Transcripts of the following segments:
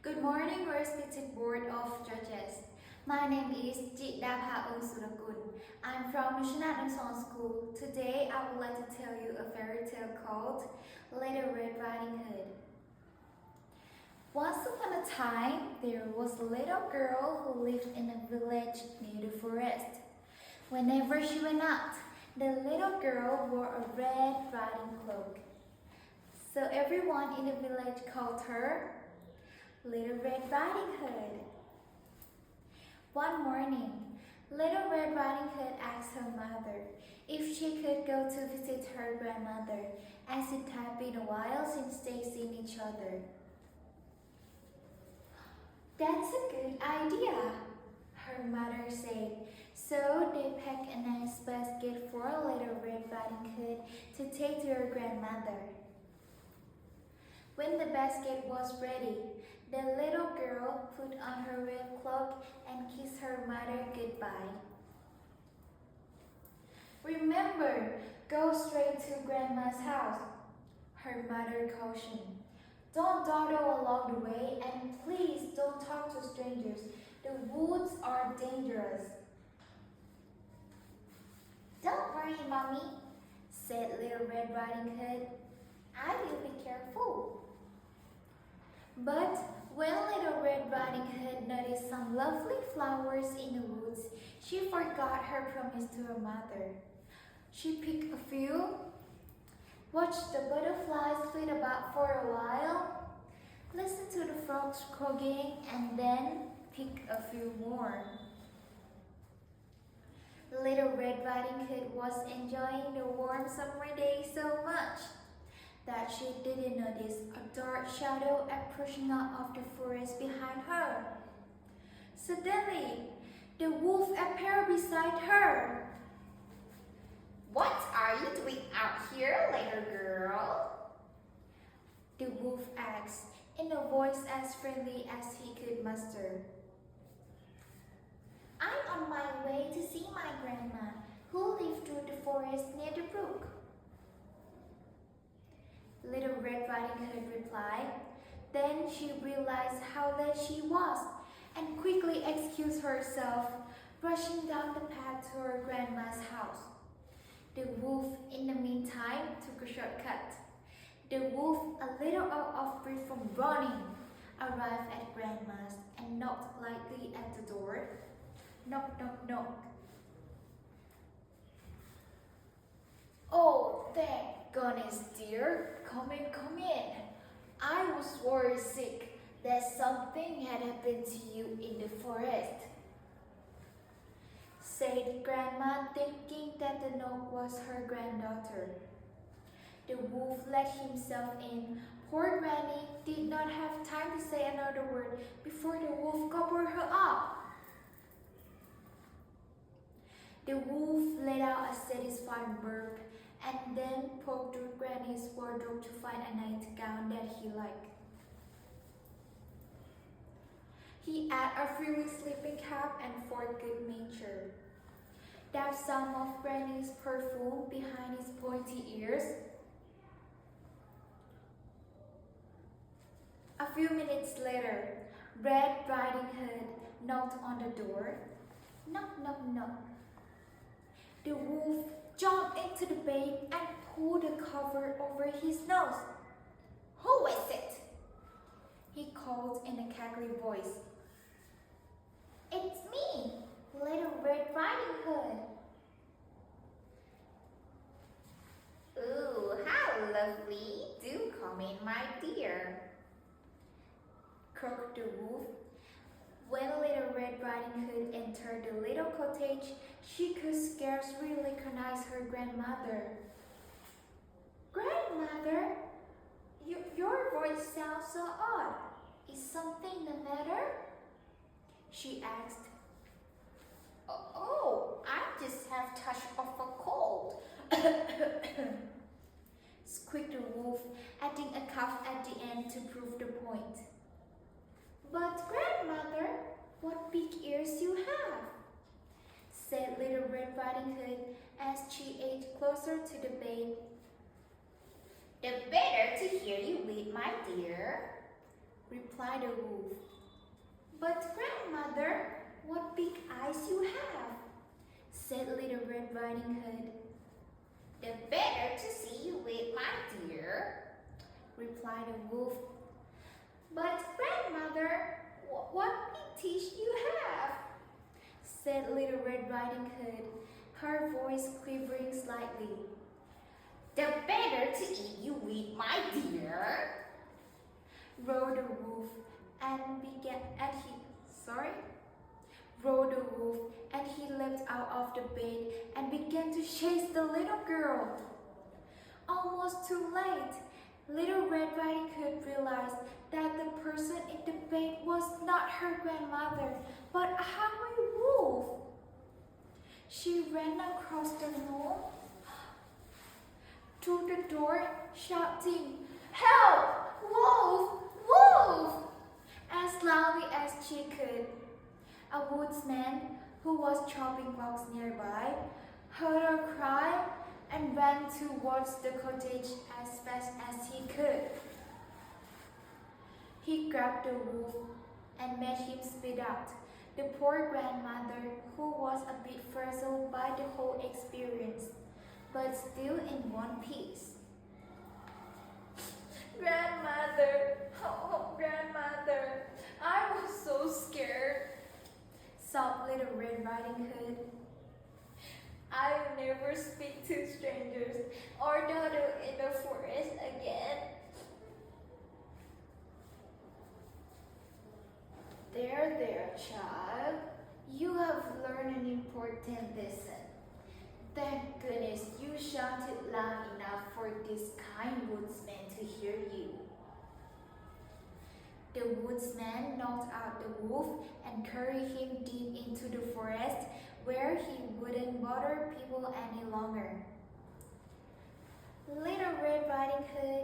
Good morning, respected Board of Judges. My name is Jitdapha Surakul. I'm from National School. Today, I would like to tell you a fairy tale called Little Red Riding Hood. Once upon a time, there was a little girl who lived in a village near the forest. Whenever she went out, the little girl wore a red riding cloak. So everyone in the village called her Little Red Riding Hood. One morning, Little Red Riding Hood asked her mother if she could go to visit her grandmother, as it had been a while since they seen each other. That's a good idea, her mother said. So they packed a nice basket for Little Red Riding Hood to take to her grandmother. When the basket was ready, the little girl put on her red cloak and kissed her mother goodbye. Remember, go straight to Grandma's house, her mother cautioned. Don't dawdle along the way and please don't talk to strangers. The woods are dangerous. Don't worry, Mommy, said Little Red Riding Hood. I will be careful. But when Little Red Riding Hood noticed some lovely flowers in the woods, she forgot her promise to her mother. She picked a few, watched the butterflies flit about for a while, listened to the frogs croaking, and then picked a few more. Little Red Riding Hood was enjoying the warm summer day so much that she didn't notice a dark shadow approaching out of the forest behind her. Suddenly, the wolf appeared beside her. What are you doing out here, little girl? The wolf asked, in a voice as friendly as he could muster. I'm on my way to see my grandma, who lived through the forest near the brook. Little Red Riding Hood replied. Then she realized how late she was and quickly excused herself, rushing down the path to her grandma's house. The wolf, in the meantime, took a shortcut. The wolf, a little out of breath from running, arrived at grandma's and knocked lightly at the door. Knock, knock, knock. Oh, thank goodness, dear. Come in, come in. I was worried sick that something had happened to you in the forest, said Grandma, thinking that the knock was her granddaughter. The wolf let himself in. Poor Granny did not have time to say another word before the wolf gobbled her up. The wolf let out a satisfying burp and then poked through Granny's wardrobe to find a nightgown that he liked. He had a frilly sleeping cap and for good measure, dabbed some of Granny's perfume behind his pointy ears. A few minutes later, Red Riding Hood knocked on the door. Knock, knock, knock. The wolf jumped into the bed and pulled the cover over his nose. Who is it? He called in a cackling voice. It's me, Little Red Riding Hood. Ooh, how lovely. Do come in, my dear, croaked the wolf. When Little Red Riding Hood entered the little cottage, she could scarcely recognize her grandmother. Grandmother, your voice sounds so odd. Is something the matter? She asked. Oh, I just have touch of a cold, squeaked the wolf, adding a cough at the end to prove the point. But grandmother, what big ears you have, said Little Red Riding Hood as she edged closer to the bed. The better to hear you with, my dear. replied the wolf. But grandmother, what big eyes you have, said Little Red Riding Hood. The better to see you with, my dear, replied the wolf. But grandmother, what big teeth you have, said Little Red Riding Hood, her voice quivering slightly. The better to eat you with, my dear, roared the wolf, and roared the wolf, and he leapt out of the bed and began to chase the little girl. Almost too late, Little Red Riding Hood realized that the person in the bed was not her grandmother, but a hungry wolf. She ran across the room to the door, shouting, "Help! Wolf! Wolf!" as loudly as she could. A woodsman who was chopping logs nearby heard her cry and ran towards the cottage as fast as he could. He grabbed the wolf and made him spit out. The poor grandmother, who was a bit frazzled by the whole experience, but still in one piece. "Grandmother, oh grandmother, I was so scared," sobbed Little Red Riding Hood. "I'll never speak to strangers or dawdle in the forest again." There, child. You have learned an important lesson. Thank goodness you shouted loud enough for this kind woodsman to hear you. The woodsman knocked out the wolf and carried him deep into the forest where he wouldn't bother people any longer. Little Red Riding Hood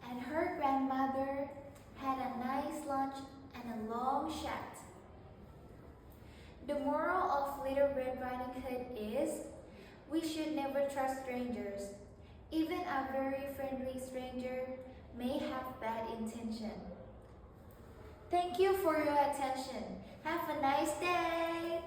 and her grandmother had a nice lunch and a long chat. The moral of Little Red Riding Hood is, we should never trust strangers. Even a very friendly stranger may have bad intention. Thank you for your attention. Have a nice day.